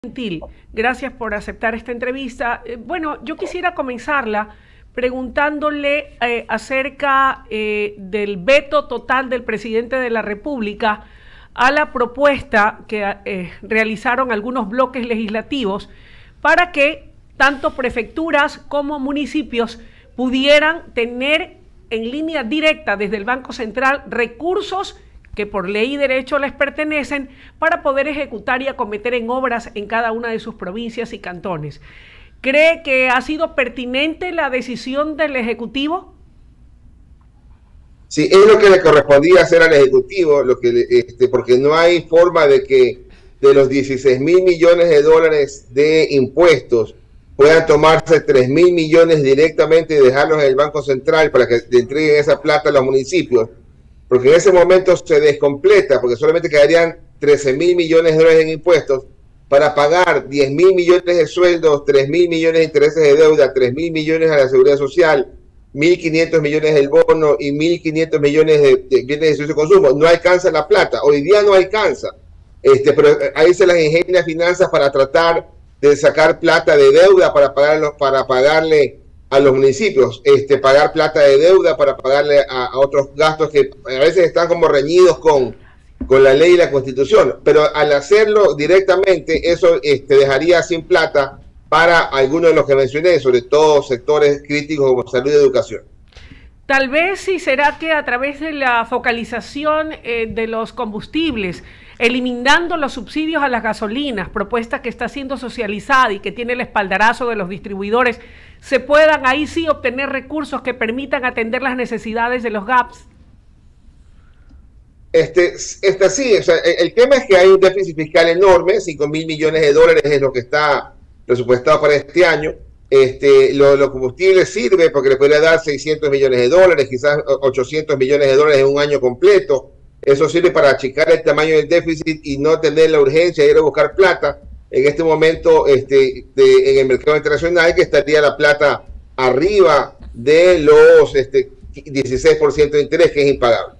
Gentil, gracias por aceptar esta entrevista. Bueno, yo quisiera comenzarla preguntándole acerca del veto total del presidente de la República a la propuesta que realizaron algunos bloques legislativos para que tanto prefecturas como municipios pudieran tener en línea directa desde el Banco Central recursos que por ley y derecho les pertenecen para poder ejecutar y acometer en obras en cada una de sus provincias y cantones. ¿Cree que ha sido pertinente la decisión del Ejecutivo? Sí, es lo que le correspondía hacer al Ejecutivo, porque no hay forma de que de los 16.000 millones de dólares de impuestos puedan tomarse 3.000 millones directamente y dejarlos en el Banco Central para que le entreguen esa plata a los municipios. Porque en ese momento se descompleta, porque solamente quedarían 13.000 millones de dólares en impuestos para pagar 10.000 millones de sueldos, 3.000 millones de intereses de deuda, 3.000 millones a la seguridad social, 1.500 millones del bono y 1.500 millones de bienes de servicio de consumo. No alcanza la plata, hoy día no alcanza. Pero ahí se las ingenia finanzas para tratar de sacar plata de deuda para pagarle a los municipios, pagar plata de deuda para pagarle a otros gastos que a veces están como reñidos con la ley y la Constitución, pero al hacerlo directamente, eso dejaría sin plata para algunos de los que mencioné, sobre todo sectores críticos como salud y educación. Tal vez sí será que a través de la focalización de los combustibles, eliminando los subsidios a las gasolinas, propuesta que está siendo socializada y que tiene el espaldarazo de los distribuidores, se puedan ahí sí obtener recursos que permitan atender las necesidades de los GAPs. Sí, o sea, el tema es que hay un déficit fiscal enorme, 5.000 millones de dólares es lo que está presupuestado para este año. Los combustibles sirve porque le podría dar 600 millones de dólares, quizás 800 millones de dólares en un año completo. Eso sirve para achicar el tamaño del déficit y no tener la urgencia de ir a buscar plata en este momento en el mercado internacional, que estaría la plata arriba de los 16% de interés, que es impagable.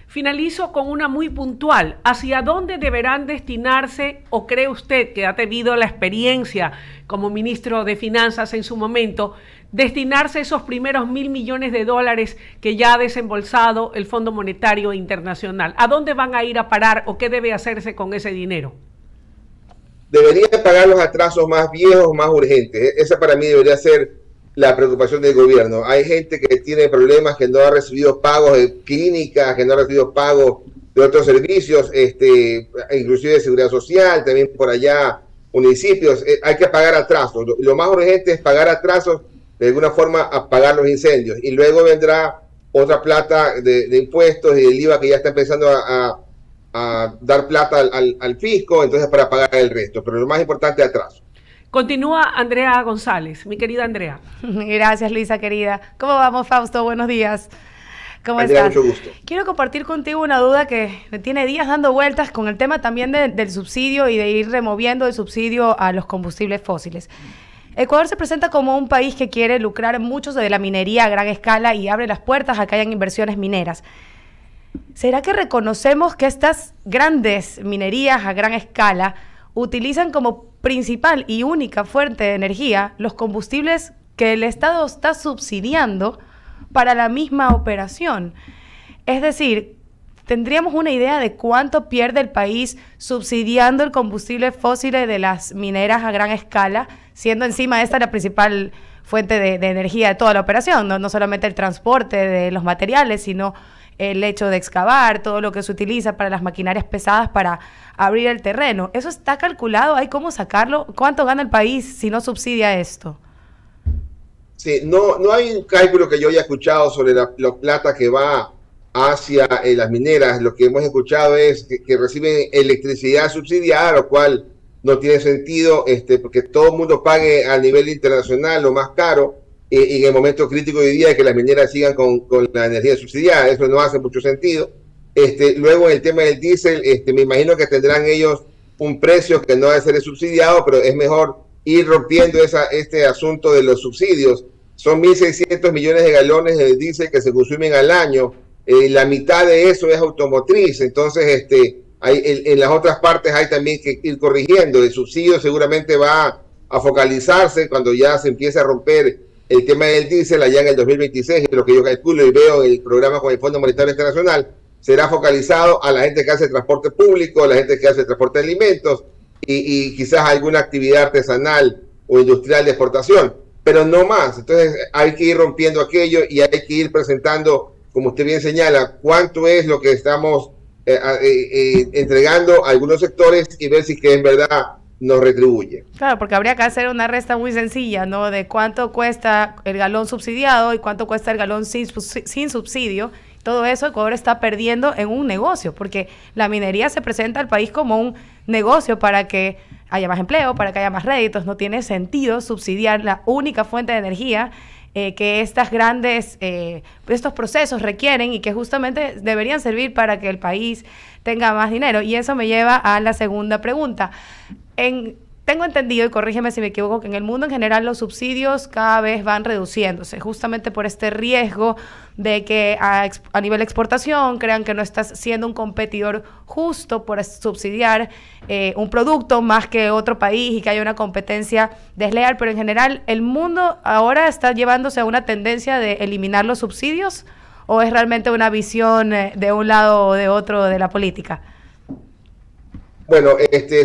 Finalizo con una muy puntual. ¿Hacia dónde deberán destinarse, o cree usted que ha tenido la experiencia como ministro de Finanzas en su momento, destinarse esos primeros 1.000 millones de dólares que ya ha desembolsado el Fondo Monetario Internacional? ¿A dónde van a ir a parar o qué debe hacerse con ese dinero? Deberían pagar los atrasos más viejos, más urgentes. Esa para mí debería ser la preocupación del gobierno. Hay gente que tiene problemas, que no ha recibido pagos de clínicas, que no ha recibido pagos de otros servicios, inclusive de seguridad social, también por allá municipios. Hay que pagar atrasos. Lo más urgente es pagar atrasos, de alguna forma a pagar los incendios. Y luego vendrá otra plata de impuestos y del IVA que ya está empezando a dar plata al fisco, entonces para pagar el resto. Pero lo más importante es atraso. Continúa Andrea González, mi querida Andrea. Gracias, Luisa, querida. ¿Cómo vamos, Fausto? Buenos días. ¿Cómo Andrea, estás? mucho gusto. Quiero compartir contigo una duda que me tiene días dando vueltas con el tema también del subsidio y de ir removiendo el subsidio a los combustibles fósiles. Ecuador se presenta como un país que quiere lucrar mucho de la minería a gran escala y abre las puertas a que hayan inversiones mineras. ¿Será que reconocemos que estas grandes minerías a gran escala utilizan como principal y única fuente de energía los combustibles que el Estado está subsidiando para la misma operación? Es decir, ¿tendríamos una idea de cuánto pierde el país subsidiando el combustible fósil de las mineras a gran escala, siendo encima esta la principal fuente de energía de toda la operación? No solamente el transporte de los materiales, sino el hecho de excavar, todo lo que se utiliza para las maquinarias pesadas para abrir el terreno. ¿Eso está calculado? ¿Hay cómo sacarlo? ¿Cuánto gana el país si no subsidia esto? Sí, no hay un cálculo que yo haya escuchado sobre la plata que va hacia las mineras. Lo que hemos escuchado es que reciben electricidad subsidiada, lo cual no tiene sentido, porque todo el mundo pague a nivel internacional lo más caro, y en el momento crítico de hoy día que las mineras sigan con la energía subsidiada. Eso no hace mucho sentido. Luego en el tema del diésel, me imagino que tendrán ellos un precio que no debe ser subsidiado, pero es mejor ir rompiendo este asunto de los subsidios. Son 1.600 millones de galones de diésel que se consumen al año. La mitad de eso es automotriz. Entonces, en las otras partes hay también que ir corrigiendo. El subsidio seguramente va a focalizarse cuando ya se empiece a romper el tema del diésel allá en el 2026, lo que yo calculo y veo en el programa con el Fondo Monetario Internacional, será focalizado a la gente que hace transporte público, a la gente que hace transporte de alimentos y quizás alguna actividad artesanal o industrial de exportación, pero no más. Entonces hay que ir rompiendo aquello y hay que ir presentando, como usted bien señala, cuánto es lo que estamos entregando a algunos sectores y ver si que en verdad nos retribuye. Claro, porque habría que hacer una resta muy sencilla, ¿no? De cuánto cuesta el galón subsidiado y cuánto cuesta el galón sin subsidio. Todo eso Ecuador está perdiendo en un negocio, porque la minería se presenta al país como un negocio para que haya más empleo, para que haya más réditos. No tiene sentido subsidiar la única fuente de energía que estas grandes, estos procesos requieren y que justamente deberían servir para que el país tenga más dinero. Y eso me lleva a la segunda pregunta. Tengo entendido, y corrígeme si me equivoco, que en el mundo en general los subsidios cada vez van reduciéndose, justamente por este riesgo de que a nivel de exportación crean que no estás siendo un competidor justo por subsidiar un producto más que otro país y que haya una competencia desleal. Pero en general, ¿el mundo ahora está llevándose a una tendencia de eliminar los subsidios o es realmente una visión de un lado o de otro de la política? Bueno,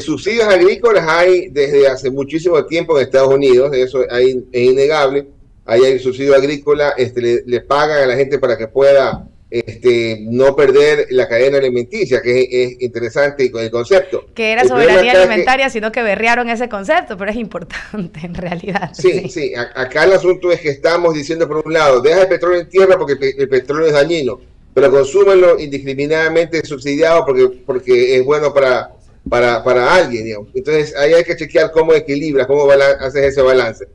subsidios agrícolas hay desde hace muchísimo tiempo en Estados Unidos, eso es innegable. Ahí hay subsidio agrícola, le pagan a la gente para que pueda no perder la cadena alimenticia, que es interesante el concepto. Que era soberanía alimentaria, sino que berrearon ese concepto, pero es importante en realidad. Sí, acá el asunto es que estamos diciendo por un lado, deja el petróleo en tierra porque el petróleo es dañino, pero consúmenlo indiscriminadamente subsidiado porque es bueno para alguien, digamos. Entonces ahí hay que chequear cómo equilibras, cómo haces ese balance.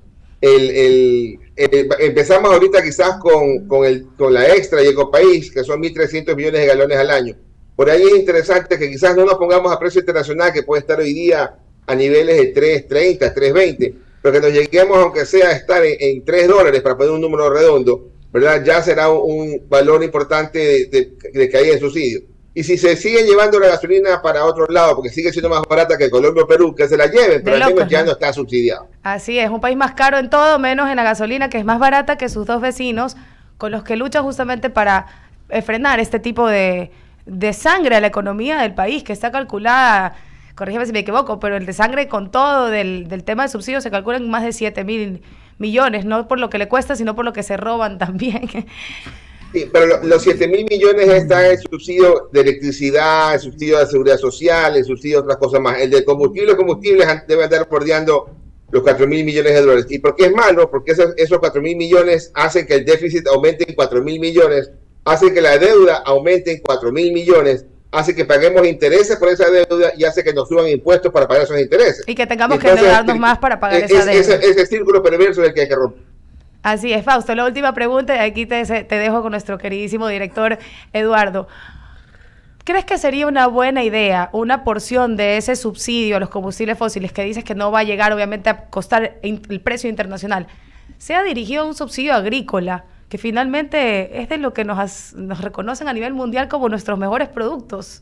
Empezamos ahorita quizás con la extra y Ecopaís, que son 1.300 millones de galones al año. Por ahí es interesante que quizás no nos pongamos a precio internacional, que puede estar hoy día a niveles de 3.30, 3.20, pero que nos lleguemos, aunque sea a estar en $3, para poner un número redondo, ¿verdad? Ya será un valor importante de caída en subsidio. Y si se sigue llevando la gasolina para otro lado, porque sigue siendo más barata que Colombia o Perú, que se la lleven, pero al menos ya no está subsidiado. Así es, un país más caro en todo, menos en la gasolina, que es más barata que sus dos vecinos, con los que lucha justamente para frenar este tipo de sangre a la economía del país, que está calculada, corrígeme si me equivoco, pero el de sangre con todo del tema de subsidios se calcula en más de 7.000 millones, no por lo que le cuesta, sino por lo que se roban también. Sí, pero los 7.000 millones está el subsidio de electricidad, el subsidio de seguridad social, el subsidio de otras cosas más. El de combustibles debe andar bordeando los 4.000 millones de dólares. ¿Y por qué es malo? Porque esos 4.000 millones hacen que el déficit aumente en 4.000 millones, hacen que la deuda aumente en 4.000 millones, hace que paguemos intereses por esa deuda y hace que nos suban impuestos para pagar esos intereses. Y que tengamos que endeudarnos más para pagar esa deuda. Ese círculo perverso es el que hay que romper. Así es, Fausto. La última pregunta, y aquí te dejo con nuestro queridísimo director Eduardo. ¿Crees que sería una buena idea una porción de ese subsidio a los combustibles fósiles que dices que no va a llegar obviamente a costar el precio internacional, sea dirigido a un subsidio agrícola, que finalmente es de lo que nos reconocen a nivel mundial como nuestros mejores productos?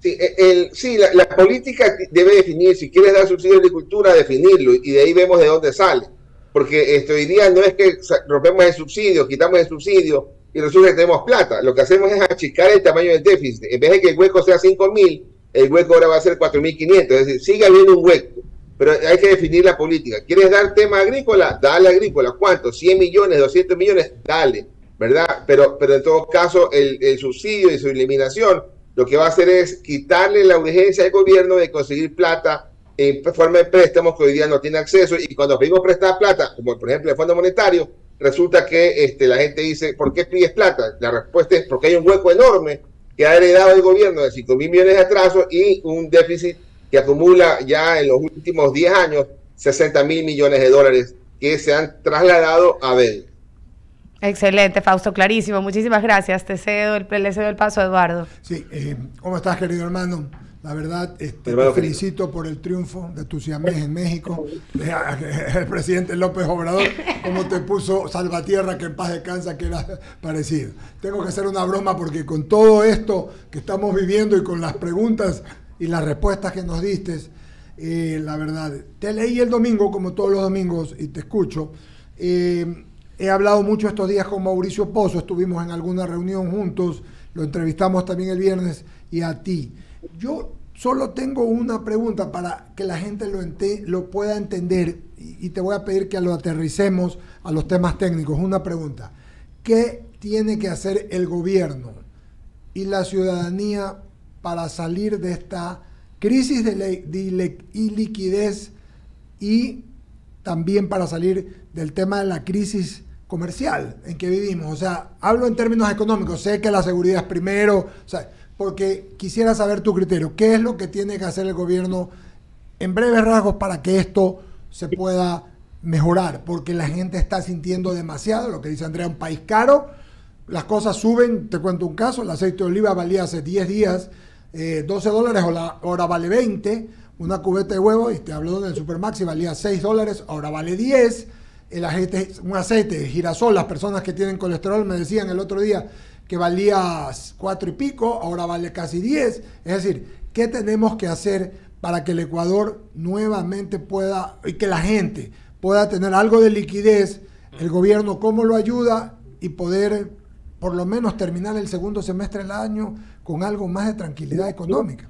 Sí, la política debe definir, si quieres dar subsidio a agricultura, definirlo, y de ahí vemos de dónde sale. Porque hoy día no es que rompemos el subsidio, quitamos el subsidio y resulta que tenemos plata. Lo que hacemos es achicar el tamaño del déficit. En vez de que el hueco sea 5.000, el hueco ahora va a ser 4.500. Es decir, sigue habiendo un hueco, pero hay que definir la política. ¿Quieres dar tema agrícola? Dale agrícola. ¿Cuánto? 100 millones, 200 millones, dale, ¿verdad? Pero en todo caso, el subsidio y su eliminación lo que va a hacer es quitarle la urgencia al gobierno de conseguir plata en forma de préstamos que hoy día no tiene acceso, y cuando pedimos prestar plata, como por ejemplo el Fondo Monetario, resulta que la gente dice, ¿por qué pides plata? La respuesta es porque hay un hueco enorme que ha heredado el gobierno de 5.000 millones de atraso y un déficit que acumula ya en los últimos 10 años 60.000 millones de dólares que se han trasladado a deuda. Excelente, Fausto, clarísimo. Muchísimas gracias. Le cedo el paso a Eduardo. Sí, ¿cómo estás, querido hermano? La verdad, te felicito por el triunfo de tu siamés en México. El presidente López Obrador, como te puso Salvatierra, que en paz descansa, que era parecido. Tengo que hacer una broma porque con todo esto que estamos viviendo y con las preguntas y las respuestas que nos diste, la verdad, te leí el domingo, como todos los domingos, y te escucho. He hablado mucho estos días con Mauricio Pozo, estuvimos en alguna reunión juntos, lo entrevistamos también el viernes, y a ti. Yo solo tengo una pregunta para que la gente lo pueda entender y te voy a pedir que lo aterricemos a los temas técnicos. Una pregunta: ¿qué tiene que hacer el gobierno y la ciudadanía para salir de esta crisis de iliquidez y también para salir del tema de la crisis comercial en que vivimos? O sea, hablo en términos económicos, sé que la seguridad es primero, o sea, porque quisiera saber tu criterio. ¿Qué es lo que tiene que hacer el gobierno en breves rasgos para que esto se pueda mejorar? Porque la gente está sintiendo demasiado, lo que dice Andrea, un país caro, las cosas suben. Te cuento un caso: el aceite de oliva valía hace 10 días $12, ahora vale 20. Una cubeta de huevo, y te hablo en el Supermaxi, valía $6, ahora vale 10. Un aceite de girasol, las personas que tienen colesterol me decían el otro día que valía 4 y pico, ahora vale casi 10. Es decir, ¿qué tenemos que hacer para que el Ecuador nuevamente pueda, y que la gente pueda tener algo de liquidez? El gobierno, ¿cómo lo ayuda? Y poder por lo menos terminar el segundo semestre del año con algo más de tranquilidad económica.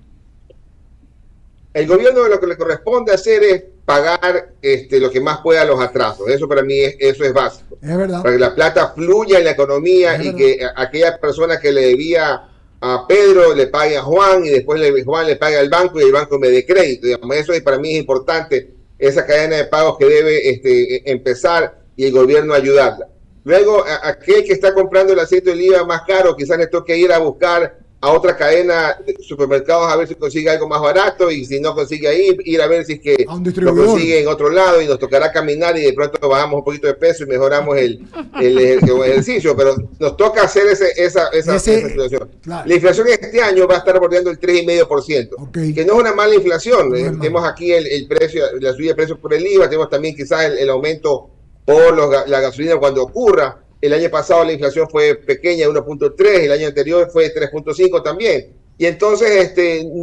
El gobierno lo que le corresponde hacer es pagar lo que más pueda los atrasos. Eso para mí eso es básico. Es verdad. Para que la plata fluya en la economía y que aquella persona que le debía a Pedro le pague a Juan, y después Juan le pague al banco y el banco me dé crédito. Digamos, eso para mí es importante, esa cadena de pagos que debe empezar y el gobierno ayudarla. Luego, aquel que está comprando el aceite de oliva más caro, quizás le toque ir a buscar a otra cadena de supermercados a ver si consigue algo más barato, y si no consigue ahí, ir a ver si es que lo consigue en otro lado, y nos tocará caminar y de pronto bajamos un poquito de peso y mejoramos el ejercicio, pero nos toca hacer esa situación. Claro. La inflación este año va a estar bordeando el 3,5%, que no es una mala inflación. Tenemos aquí el precio, la subida de precios por el IVA, tenemos también quizás el aumento por la gasolina cuando ocurra. El año pasado la inflación fue pequeña, 1.3, el año anterior fue 3.5 también. Y entonces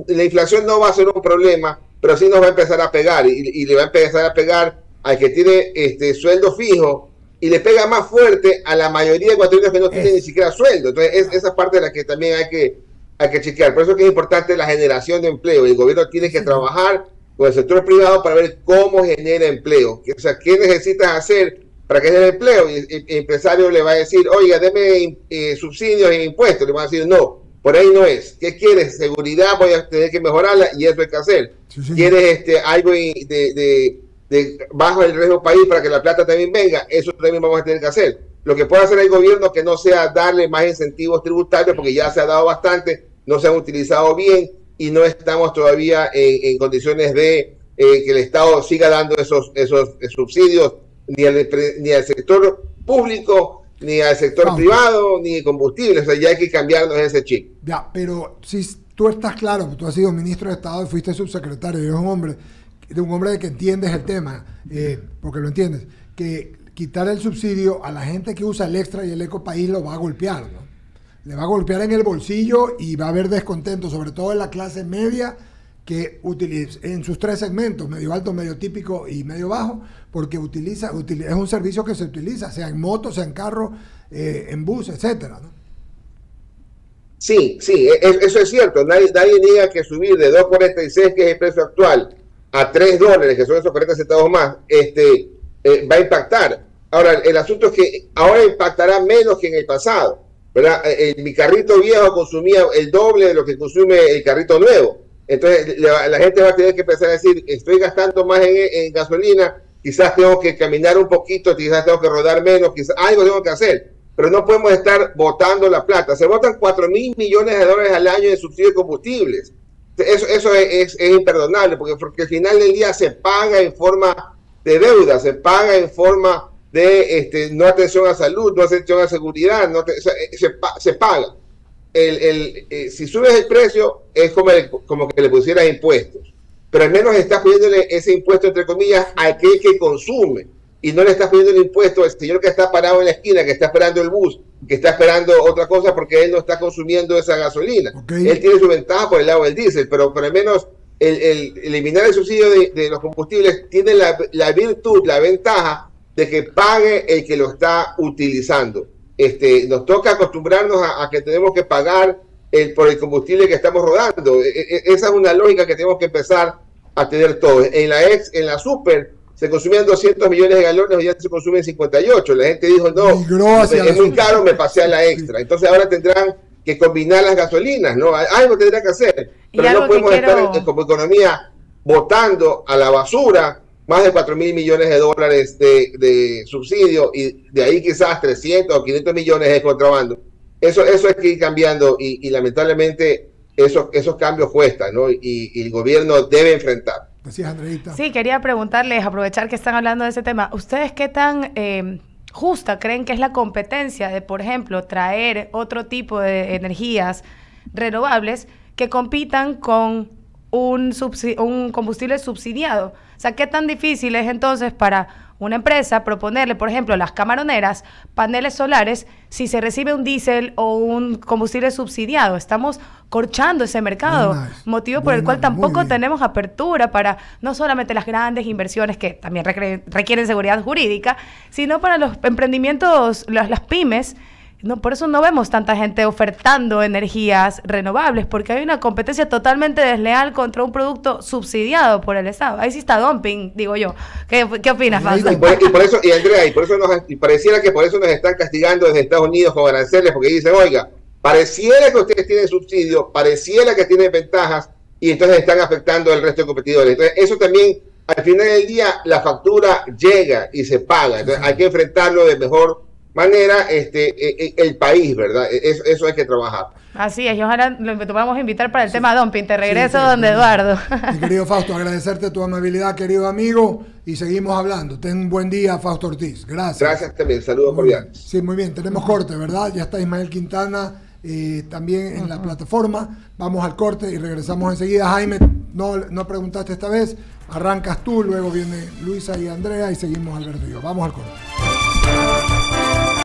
la inflación no va a ser un problema, pero sí nos va a empezar a pegar, y le va a empezar a pegar al que tiene sueldo fijo, y le pega más fuerte a la mayoría de ecuatorianos que no tienen ni siquiera sueldo. Entonces esa parte de la que también hay que chequear. Por eso es que es importante la generación de empleo. El gobierno tiene que trabajar con el sector privado para ver cómo genera empleo. O sea, ¿qué necesitas hacer para que genere empleo? Y el empresario le va a decir: oiga, deme subsidios e impuestos. Le van a decir: no, por ahí no es. ¿Qué quieres? Seguridad, voy a tener que mejorarla, y eso hay que hacer. Sí. ¿Quieres algo de bajo el riesgo país para que la plata también venga? Eso también vamos a tener que hacer. Lo que puede hacer el gobierno, que no sea darle más incentivos tributarios, porque ya se ha dado bastante, no se han utilizado bien, y no estamos todavía en condiciones de que el Estado siga dando esos subsidios, ni al sector público, ni al sector privado, ni de combustibles. O sea, ya hay que cambiarnos ese chip. Ya, pero si tú estás claro, tú has sido ministro de Estado y fuiste subsecretario, y eres un hombre de que entiendes el tema, porque lo entiendes, que quitar el subsidio a la gente que usa el Extra y el Ecopaís lo va a golpear, ¿no? Le va a golpear en el bolsillo y va a haber descontento, sobre todo en la clase media, que utiliza en sus 3 segmentos, medio alto, medio típico y medio bajo, porque es un servicio que se utiliza, sea en moto, sea en carro, en bus, etcétera, ¿no? Sí, eso es cierto. Nadie niega que subir de 2.46, que es el precio actual, a $3, que son esos 40 centavos más, va a impactar. Ahora, el asunto es que ahora impactará menos que en el pasado, ¿verdad? Mi carrito viejo consumía el doble de lo que consume el carrito nuevo. Entonces la gente va a tener que empezar a decir: estoy gastando más en gasolina, quizás tengo que caminar un poquito, quizás tengo que rodar menos, quizás algo tengo que hacer, pero no podemos estar botando la plata. Se botan $4.000 millones al año en subsidios de combustibles. Eso es imperdonable, porque al final del día se paga en forma de deuda, se paga en forma de no atención a salud, no atención a seguridad, se paga. si subes el precio es como que le pusieras impuestos, pero al menos estás pidiéndole ese impuesto, entre comillas, a aquel que consume, y no le estás pidiendo el impuesto al señor que está parado en la esquina, que está esperando el bus, que está esperando otra cosa porque él no está consumiendo esa gasolina. Él tiene su ventaja por el lado del diésel, pero al menos el eliminar el subsidio de los combustibles tiene la virtud, la ventaja de que pague el que lo está utilizando. Nos toca acostumbrarnos a que tenemos que pagar por el combustible que estamos rodando. Esa es una lógica que tenemos que empezar a tener todos. En la super se consumían 200 millones de galones, hoy ya se consumen 58. La gente dijo, no, es muy caro, me pasé a la extra. Entonces ahora tendrán que combinar las gasolinas, ¿no? Algo tendrán que hacer. Pero no podemos estar como economía botando a la basura más de 4.000 millones de dólares de subsidio, y de ahí quizás 300 o 500 millones de contrabando. Eso es que ir cambiando, y lamentablemente esos cambios cuestan, ¿no? Y el gobierno debe enfrentar. Decías, Andreita. Sí, quería preguntarles, aprovechar que están hablando de ese tema, ¿ustedes qué tan justa creen que es la competencia de, por ejemplo, traer otro tipo de energías renovables que compitan con un combustible subsidiado? O sea, ¿qué tan difícil es entonces para una empresa proponerle, por ejemplo, las camaroneras, paneles solares, si se recibe un diésel o un combustible subsidiado? Estamos corchando ese mercado, motivo por el cual tampoco tenemos apertura para no solamente las grandes inversiones que también requieren seguridad jurídica, sino para los emprendimientos, las pymes. No, por eso no vemos tanta gente ofertando energías renovables, porque hay una competencia totalmente desleal contra un producto subsidiado por el Estado. Ahí sí está dumping, digo yo. ¿Qué opinas, Fausto? Y pareciera que por eso nos están castigando desde Estados Unidos con aranceles, porque dicen, oiga, pareciera que ustedes tienen subsidio, pareciera que tienen ventajas, y entonces están afectando al resto de competidores. Entonces, eso también, al final del día, la factura llega y se paga. Entonces, hay que enfrentarlo de mejor manera el país, ¿verdad? Eso hay que trabajar. Así es, y ojalá lo vamos a invitar para el tema dumping. Te regreso donde Eduardo. Mi querido Fausto, agradecerte tu amabilidad, querido amigo, y seguimos hablando. Ten un buen día, Fausto Ortiz. Gracias. Gracias también, saludos cordiales. Sí, muy bien, tenemos corte, ¿verdad? Ya está Ismael Quintana también en la plataforma. Vamos al corte y regresamos enseguida. Jaime, no preguntaste esta vez, arrancas tú, luego viene Luisa y Andrea y seguimos Alberto y yo. Vamos al corte.